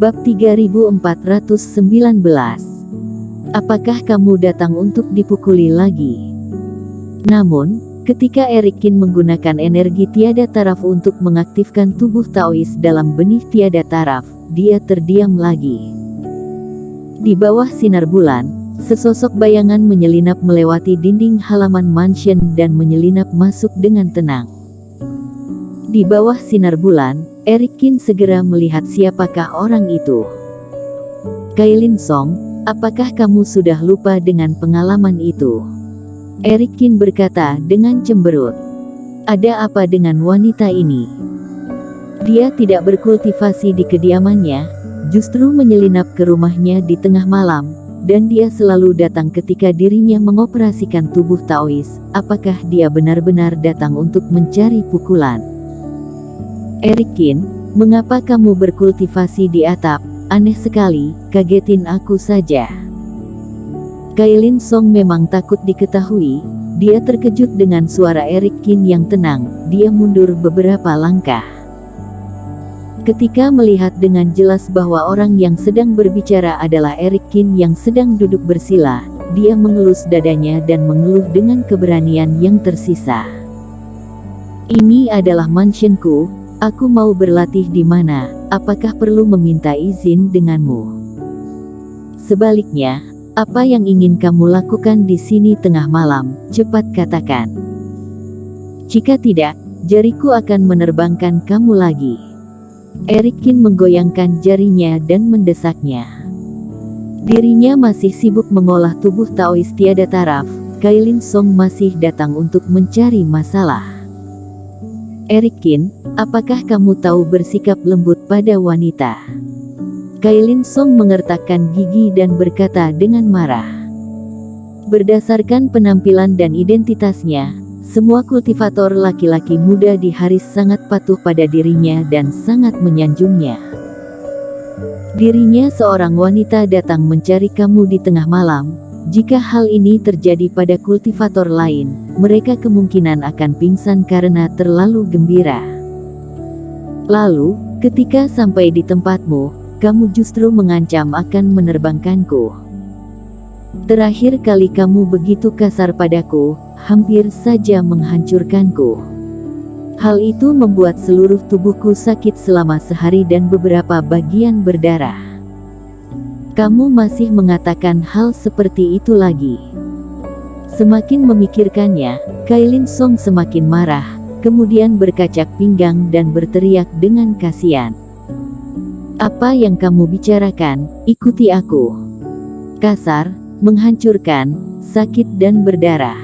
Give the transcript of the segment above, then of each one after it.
Bab 3419. Apakah kamu datang untuk dipukuli lagi? Namun, ketika Erikin menggunakan energi tiada taraf untuk mengaktifkan tubuh Taois dalam benih tiada taraf, dia terdiam lagi. Di bawah sinar bulan, sesosok bayangan menyelinap melewati dinding halaman mansion dan menyelinap masuk dengan tenang. Di bawah sinar bulan, Erikin segera melihat siapakah orang itu. Kailin Song, apakah kamu sudah lupa dengan pengalaman itu? Erikin berkata dengan cemberut. Ada apa dengan wanita ini? Dia tidak berkultivasi di kediamannya, justru menyelinap ke rumahnya di tengah malam, dan dia selalu datang ketika dirinya mengoperasikan tubuh Taois. Apakah dia benar-benar datang untuk mencari pukulan? Erikin, mengapa kamu berkultivasi di atap? Aneh sekali, kagetin aku saja. Kailin Song memang takut diketahui. Dia terkejut dengan suara Erikin yang tenang. Dia mundur beberapa langkah. Ketika melihat dengan jelas bahwa orang yang sedang berbicara adalah Erikin yang sedang duduk bersila, dia mengelus dadanya dan mengeluh dengan keberanian yang tersisa. Ini adalah mansionku. Aku mau berlatih di mana? Apakah perlu meminta izin denganmu? Sebaliknya, apa yang ingin kamu lakukan di sini tengah malam? Cepat katakan. Jika tidak, jariku akan menerbangkan kamu lagi. Erikin menggoyangkan jarinya dan mendesaknya. Dirinya masih sibuk mengolah tubuh Taois tiada taraf. Kailin Song masih datang untuk mencari masalah. Erikin, apakah kamu tahu bersikap lembut pada wanita? Kailin Song mengertakkan gigi dan berkata dengan marah. Berdasarkan penampilan dan identitasnya, semua kultivator laki-laki muda di Haris sangat patuh pada dirinya dan sangat menyanjungnya. Dirinya seorang wanita datang mencari kamu di tengah malam. Jika hal ini terjadi pada kultivator lain, mereka kemungkinan akan pingsan karena terlalu gembira. Lalu, ketika sampai di tempatmu, kamu justru mengancam akan menerbangkanku. Terakhir kali kamu begitu kasar padaku, hampir saja menghancurkanku. Hal itu membuat seluruh tubuhku sakit selama sehari dan beberapa bagian berdarah. Kamu masih mengatakan hal seperti itu lagi. Semakin memikirkannya, Kailin Song semakin marah, kemudian berkacak pinggang dan berteriak dengan kasihan. Apa yang kamu bicarakan? Ikuti aku. Kasar, menghancurkan, sakit dan berdarah.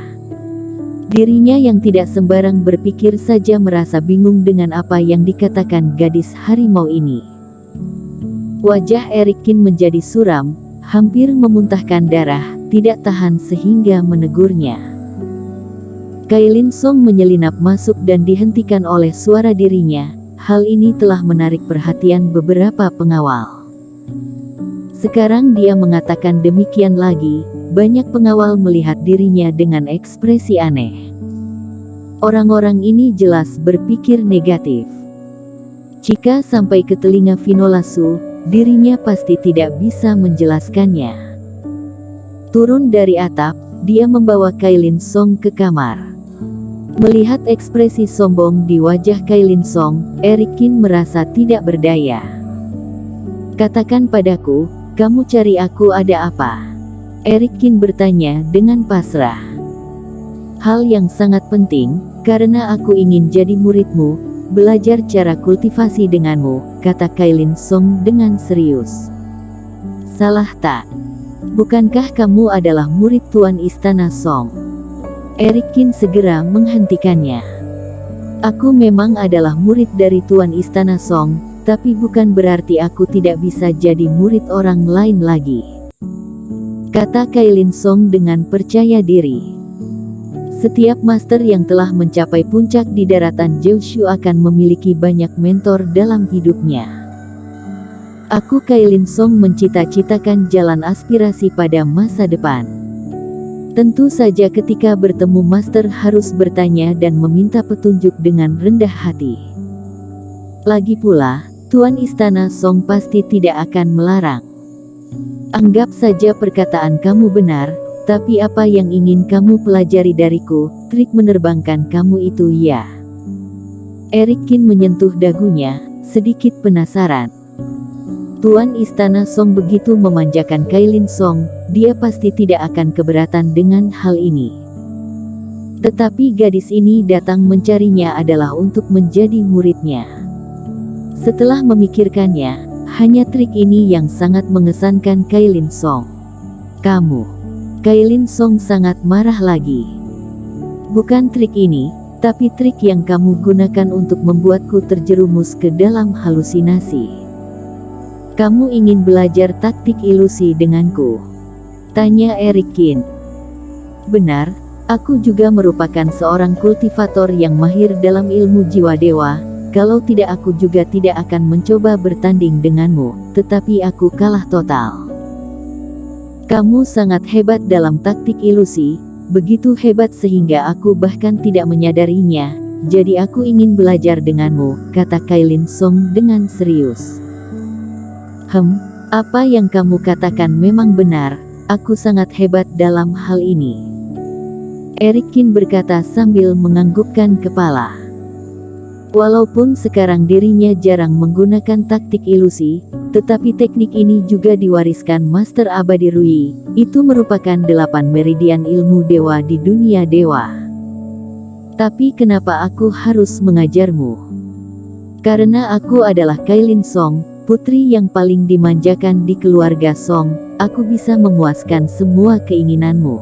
Dirinya yang tidak sembarang berpikir saja merasa bingung dengan apa yang dikatakan gadis harimau ini. Wajah Erikin menjadi suram, hampir memuntahkan darah, tidak tahan sehingga menegurnya. Kailin Song menyelinap masuk dan dihentikan oleh suara dirinya. Hal ini telah menarik perhatian beberapa pengawal. Sekarang dia mengatakan demikian lagi, banyak pengawal melihat dirinya dengan ekspresi aneh. Orang-orang ini jelas berpikir negatif. Jika sampai ke telinga Vinolasu, dirinya pasti tidak bisa menjelaskannya. Turun dari atap, dia membawa Kailin Song ke kamar. Melihat ekspresi sombong di wajah Kailin Song, Erikin merasa tidak berdaya. Katakan padaku, kamu cari aku ada apa? Erikin bertanya dengan pasrah. Hal yang sangat penting, karena aku ingin jadi muridmu, belajar cara kultivasi denganmu, kata Kailin Song dengan serius. Salah tak? Bukankah kamu adalah murid Tuan Istana Song? Erikin segera menghentikannya. Aku memang adalah murid dari Tuan Istana Song, tapi bukan berarti aku tidak bisa jadi murid orang lain lagi, kata Kailin Song dengan percaya diri. Setiap master yang telah mencapai puncak di daratan Jiushu akan memiliki banyak mentor dalam hidupnya. Aku Kailin Song mencita-citakan jalan aspirasi pada masa depan. Tentu saja ketika bertemu master harus bertanya dan meminta petunjuk dengan rendah hati. Lagi pula, Tuan Istana Song pasti tidak akan melarang. Anggap saja perkataan kamu benar, tapi apa yang ingin kamu pelajari dariku, trik menerbangkan kamu itu ya? Eric Qin menyentuh dagunya, sedikit penasaran. Tuan Istana Song begitu memanjakan Kailin Song, dia pasti tidak akan keberatan dengan hal ini. Tetapi gadis ini datang mencarinya adalah untuk menjadi muridnya. Setelah memikirkannya, hanya trik ini yang sangat mengesankan Kailin Song. Kamu. Kailin Song sangat marah lagi. Bukan trik ini, tapi trik yang kamu gunakan untuk membuatku terjerumus ke dalam halusinasi. Kamu ingin belajar taktik ilusi denganku? Tanya Eric Qin. Benar, aku juga merupakan seorang kultivator yang mahir dalam ilmu jiwa dewa. Kalau tidak aku juga tidak akan mencoba bertanding denganmu, tetapi aku kalah total. Kamu sangat hebat dalam taktik ilusi, begitu hebat sehingga aku bahkan tidak menyadarinya, jadi aku ingin belajar denganmu, kata Kailin Song dengan serius. Apa yang kamu katakan memang benar, aku sangat hebat dalam hal ini. Eric Qin berkata sambil menganggukkan kepala. Walaupun sekarang dirinya jarang menggunakan taktik ilusi, tetapi teknik ini juga diwariskan Master Abadi Rui. Itu merupakan 8 meridian ilmu dewa di dunia dewa. Tapi kenapa aku harus mengajarmu? Karena aku adalah Kailin Song, putri yang paling dimanjakan di keluarga Song. Aku bisa memuaskan semua keinginanmu,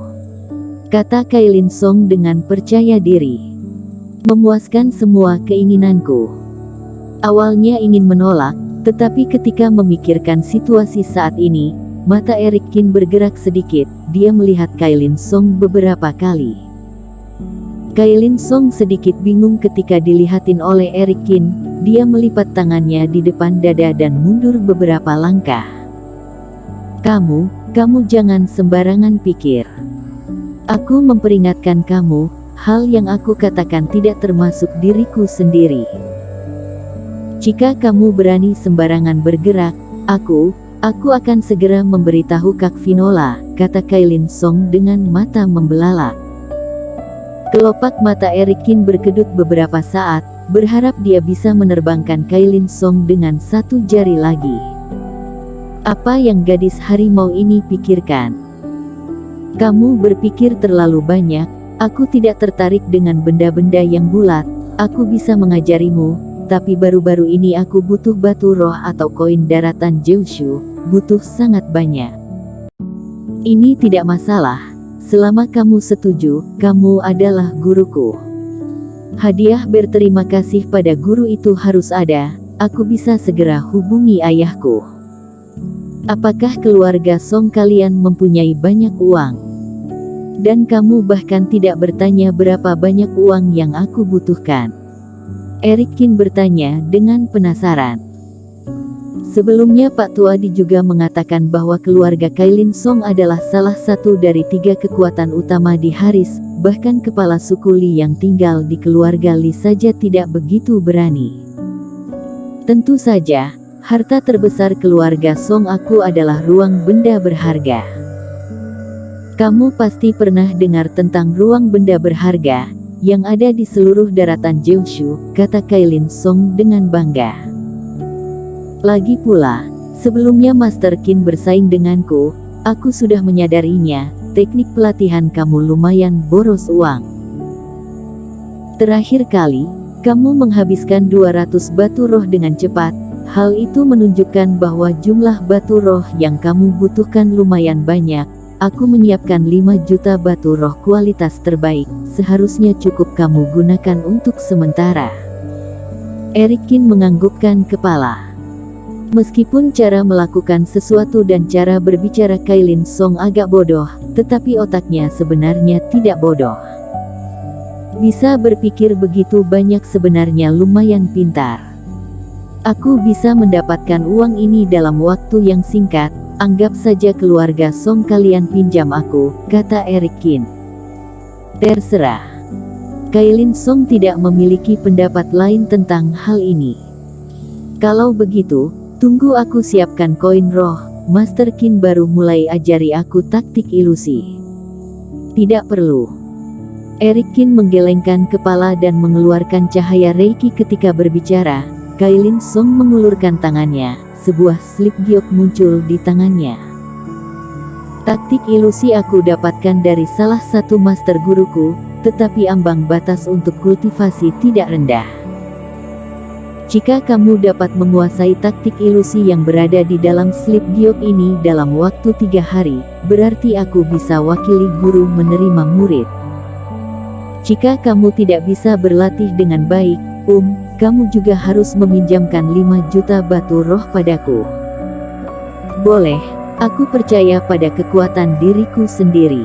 kata Kailin Song dengan percaya diri. Memuaskan semua keinginanku. Awalnya ingin menolak, tetapi ketika memikirkan situasi saat ini, mata Eric Qin bergerak sedikit. Dia melihat Kailin Song beberapa kali. Kailin Song sedikit bingung ketika dilihatin oleh Eric Qin. Dia melipat tangannya di depan dada dan mundur beberapa langkah. Kamu jangan sembarangan pikir. Aku memperingatkan kamu, hal yang aku katakan tidak termasuk diriku sendiri. Jika kamu berani sembarangan bergerak, aku akan segera memberitahu Kak Vinola, kata Kailin Song dengan mata membelalak. Kelopak mata Eric Qin berkedut beberapa saat, berharap dia bisa menerbangkan Kailin Song dengan satu jari lagi. Apa yang gadis harimau ini pikirkan? Kamu berpikir terlalu banyak, aku tidak tertarik dengan benda-benda yang bulat, aku bisa mengajarimu, tapi baru-baru ini aku butuh batu roh atau koin daratan Jiushu, butuh sangat banyak. Ini tidak masalah, selama kamu setuju, kamu adalah guruku. Hadiah berterima kasih pada guru itu harus ada, aku bisa segera hubungi ayahku. Apakah keluarga Song kalian mempunyai banyak uang? Dan kamu bahkan tidak bertanya berapa banyak uang yang aku butuhkan. Eric Qin bertanya dengan penasaran. Sebelumnya Pak Tuadi juga mengatakan bahwa keluarga Kailin Song adalah salah satu dari 3 kekuatan utama di Haris, bahkan kepala suku Li yang tinggal di keluarga Li saja tidak begitu berani. Tentu saja, harta terbesar keluarga Song aku adalah ruang benda berharga. Kamu pasti pernah dengar tentang ruang benda berharga, yang ada di seluruh daratan Jiushu, kata Kailin Song dengan bangga. Lagi pula, sebelumnya Master Qin bersaing denganku, aku sudah menyadarinya, teknik pelatihan kamu lumayan boros uang. Terakhir kali, kamu menghabiskan 200 batu roh dengan cepat, hal itu menunjukkan bahwa jumlah batu roh yang kamu butuhkan lumayan banyak. Aku menyiapkan 5 juta batu roh kualitas terbaik, seharusnya cukup kamu gunakan untuk sementara. Eric Qin menganggukkan kepala. Meskipun cara melakukan sesuatu dan cara berbicara Kailin Song agak bodoh, tetapi otaknya sebenarnya tidak bodoh. Bisa berpikir begitu banyak sebenarnya lumayan pintar. Aku bisa mendapatkan uang ini dalam waktu yang singkat, anggap saja keluarga Song kalian pinjam aku, kata Eric Qin. Terserah. Kailin Song tidak memiliki pendapat lain tentang hal ini. Kalau begitu, tunggu aku siapkan koin roh. Master Qin baru mulai ajari aku taktik ilusi. Tidak perlu. Eric Qin menggelengkan kepala dan mengeluarkan cahaya Reiki ketika berbicara. Kailin Song mengulurkan tangannya, sebuah slip giok muncul di tangannya. Taktik ilusi aku dapatkan dari salah satu master guruku, tetapi ambang batas untuk kultivasi tidak rendah. Jika kamu dapat menguasai taktik ilusi yang berada di dalam slip giok ini dalam waktu 3 hari, berarti aku bisa wakili guru menerima murid. Jika kamu tidak bisa berlatih dengan baik, kamu juga harus meminjamkan 5 juta batu roh padaku. Boleh, aku percaya pada kekuatan diriku sendiri.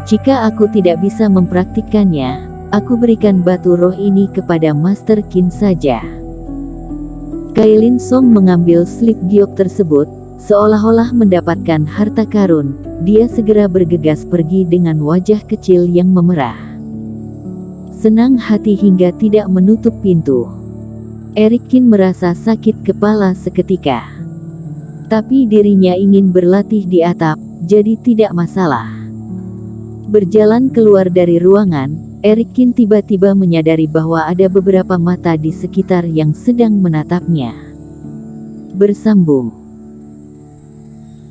Jika aku tidak bisa mempraktikkannya, aku berikan batu roh ini kepada Master Qin saja. Kailin Song mengambil slip giok tersebut, seolah-olah mendapatkan harta karun. Dia segera bergegas pergi dengan wajah kecil yang memerah. Senang hati hingga tidak menutup pintu. Eric Qin merasa sakit kepala seketika. Tapi dirinya ingin berlatih di atap, jadi tidak masalah. Berjalan keluar dari ruangan, Eric Qin tiba-tiba menyadari bahwa ada beberapa mata di sekitar yang sedang menatapnya. Bersambung.